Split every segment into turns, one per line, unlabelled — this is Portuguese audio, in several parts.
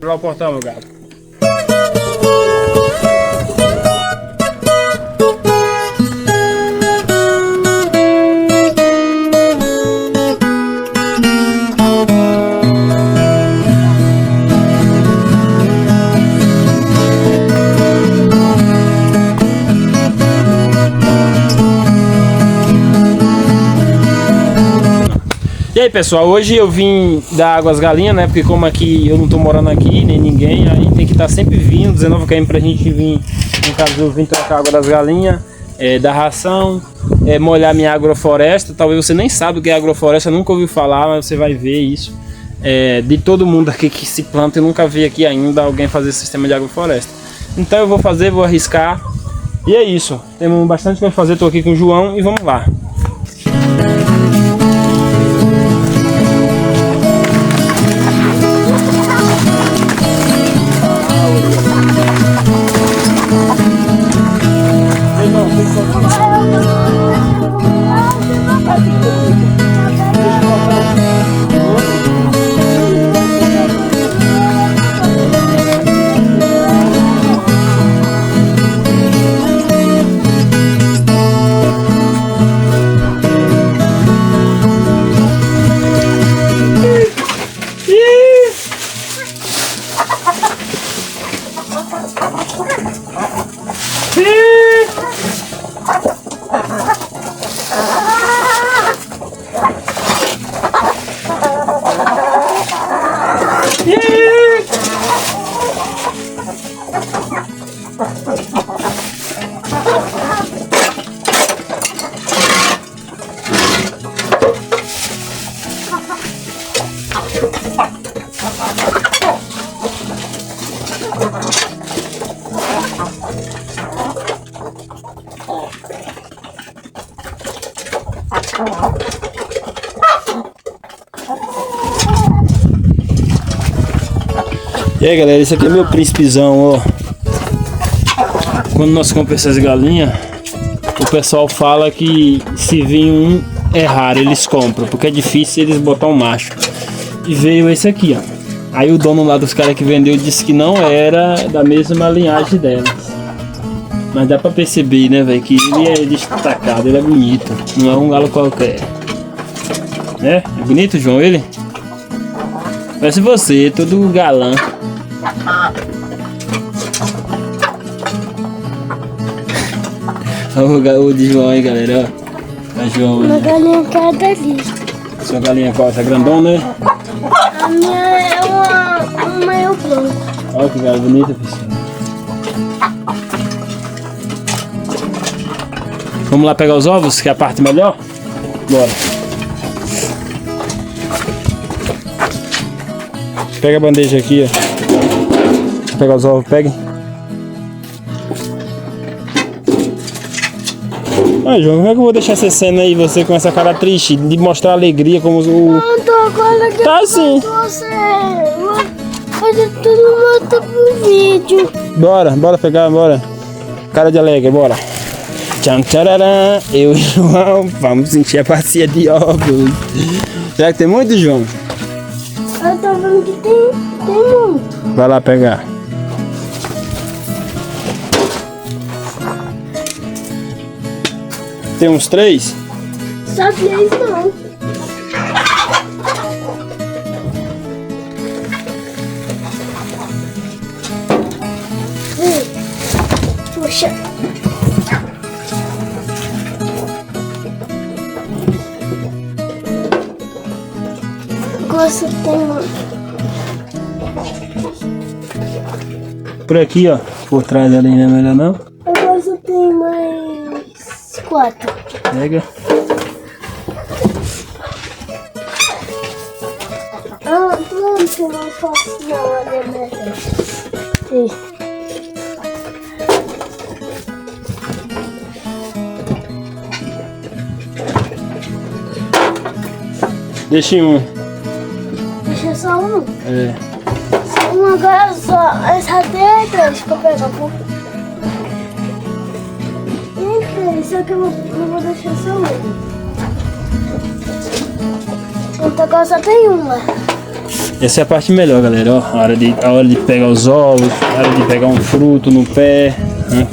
Abre lá o portão, meu gato. E aí pessoal, hoje eu vim dar água às galinhas, né? Porque como aqui eu não tô morando aqui, nem ninguém, aí tem que estar sempre vindo, 19 km pra gente vir, no caso eu vim trocar a água das galinhas, dar ração, molhar minha agrofloresta. Talvez você nem sabe o que é agrofloresta, nunca ouviu falar, mas você vai ver isso. De todo mundo aqui que se planta, eu nunca vi aqui ainda alguém fazer sistema de agrofloresta. Então eu vou fazer, vou arriscar, e é isso. Temos bastante coisa pra fazer, tô aqui com o João e vamos lá. E aí galera, esse aqui é meu príncipezão, ó. Quando nós compramos essas galinhas, o pessoal fala que se vir um é raro, eles compram, porque é difícil eles botar um macho. E veio esse aqui, ó. Aí o dono lá dos caras que vendeu disse que não era da mesma linhagem delas. Mas dá pra perceber, né, velho, que ele é destacado, ele é bonito. Não é um galo qualquer. É bonito, João, ele? Parece você, todo galã. O de João aí, galera, ó. A João,
uma galinha cada ali.
Sua galinha qual? Essa grandona, né?
A minha é um meio branco.
Olha que galinha bonita, pessoal. Vamos lá pegar os ovos, que é a parte melhor? Bora. Pega a bandeja aqui, ó. Vou pegar os ovos, pegue. Ai, João, como é que eu vou deixar essa cena aí, você com essa cara triste, de mostrar alegria como o...
Não, tô agora que
tá assim.
Você fazer tudo pro vídeo.
Bora pegar, bora. Cara de alegre, bora. Tchan, tchararã, eu e o João, vamos encher a bacia de ovos. Será que tem muito, João?
Eu tô vendo que tem muito.
Vai lá pegar. Tem uns 3?
Só 3 não. Puxa. Gosto tem.
Por aqui, ó. Por trás ali, não é melhor não?
Eu gosto tem mais 4.
Pega.
Ah, pronto, não faço não, olha melhor. Sim.
Deixa em um.
Deixa só um.
É.
Só um agora só. Essa até é 3 pra pegar um pouco. Só que eu não vou deixar só um. Então agora só tem uma.
Essa é a parte melhor, galera, ó. A hora de pegar os ovos, a hora de pegar um fruto no pé, né?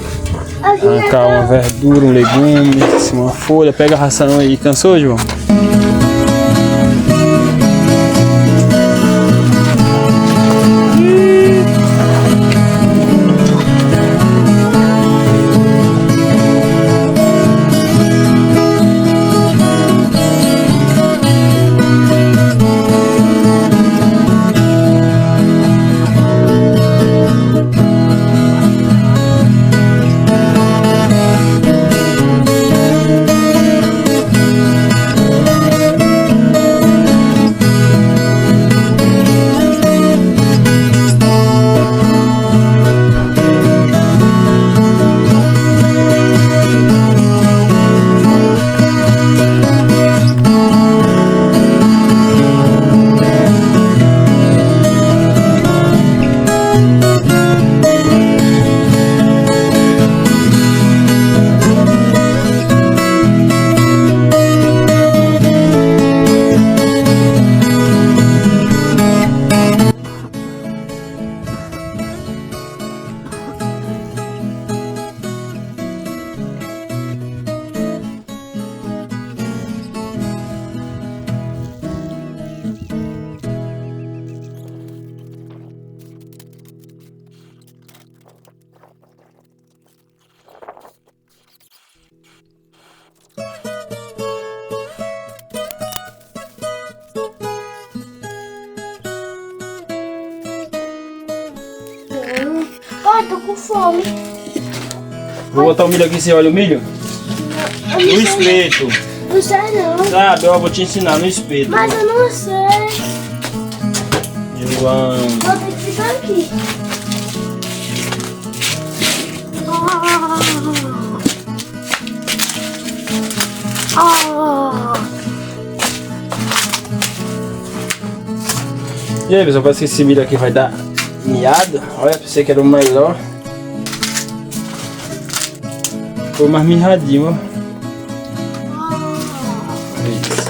Arrancar uma verdura, um legume, uma folha. Pega a ração aí. Cansou, João?
Tô com fome.
Vou botar o milho aqui, você olha o milho? No espeto.
Não sei não.
Sabe, eu vou te ensinar no espeto.
Mas eu não sei.
João.
Vou ter que ficar aqui.
E aí, pessoal, parece que esse milho aqui vai dar miado. Olha, pensei que era o melhor. Ficou mais mirradinho, ó. Olha isso.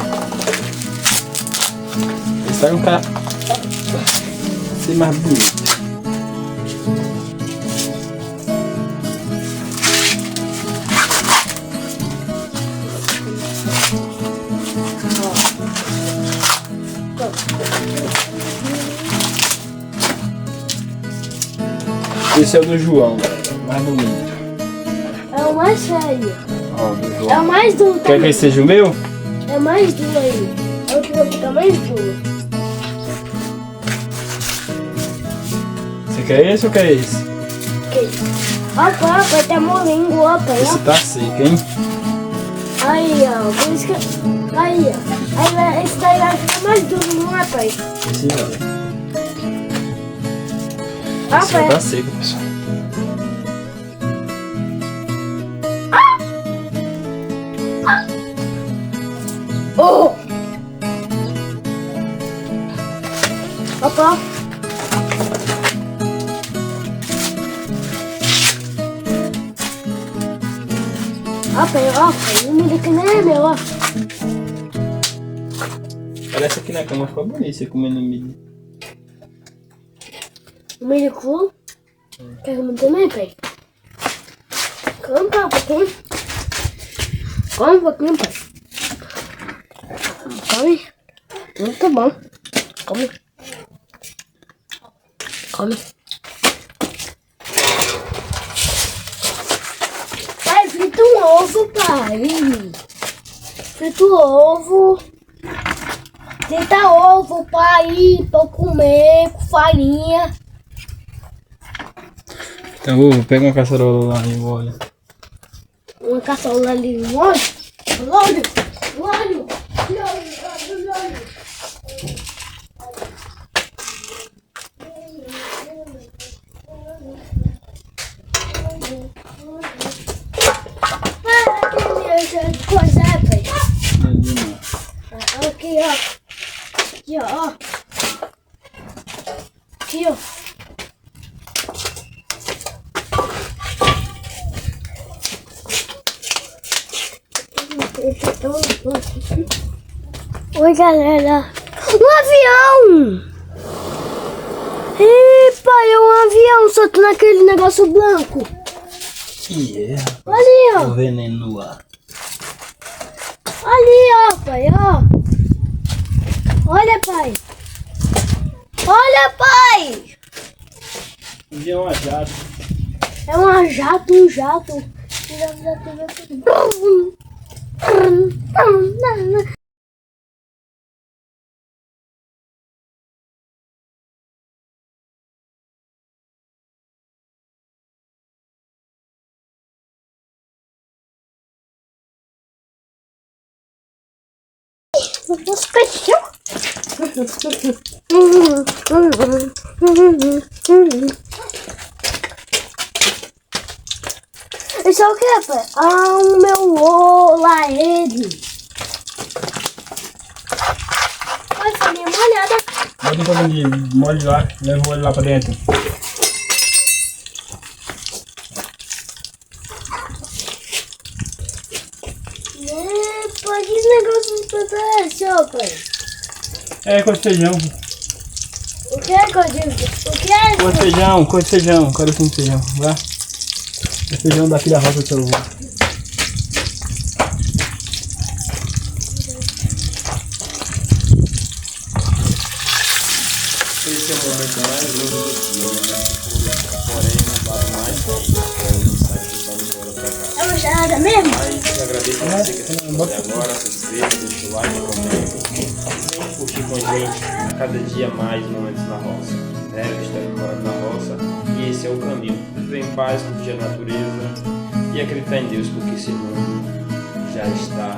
Esse tá com cara ser mais bonito. Esse é o do João, mais bonito.
É o mais feio.
Ó, do João.
É o mais duro.
Quer que esse seja o meu?
É mais duro aí. É o que vai ficar mais duro.
Você quer esse ou quer esse?
Ok. Opa, vai ter molingo, opa.
Esse tá seco, hein?
Aí, ó. Por isso que... Aí, ó. Aí, esse daí vai ficar mais duro, não é, pai?
Esse não.
Ah,
Esse
pai.
tá seco, pessoal.
Oh! Opa. Ó, o milho aqui nem é meu, ó.
Parece aqui na cama ficou bonito você comendo milho.
O milho cru? Quer comer também, pai? Come um pouquinho. Come um pouquinho, pai. Come. Muito bom. Come. Come. Pai, frita um ovo, pai. Frita o ovo. Frita ovo, pai, pra eu comer com farinha.
Então, vou pegar uma caçarola lá e olha.
Uma caçola ali no óleo. Óleo. Coisa, pai. Aqui, ó. Aqui, ó. Aqui, ó. Oi, galera. Um avião! pai, é um avião solto naquele negócio branco.
Que é, rapaz.
Ali, ó.
O veneno no ar.
Ali, ó, pai, ó. Olha, pai. Olha, pai.
É uma jato.
É um jato, um jato. Isso é o que, pai? Ah, o meu lá, ele. Pai, foi minha molhada.
Bota um pouco de molho lá, leva o olho lá pra dentro.
Pai, que negócio tudo é esse, ó, pai?
É, cor de feijão.
O que é que eu digo? O que é
Cor de
isso?
feijão, cor de feijão. Quero sim de feijão, vai. É feijão da filha rosa do seu avô. Esse é o momento mais longo do dia, né? Porém, não vale mais que não sai chutando fora pra cá.
É uma charada mesmo?
Mas agradeço a você que assistiu até agora, se inscreva, deixa o like, comenta. Vem curtir com a gente a cada dia mais momentos na roça. Né? Eu estou morando na roça e esse é o caminho. Viver em paz, curtir a natureza e acreditar em Deus, porque esse mundo já está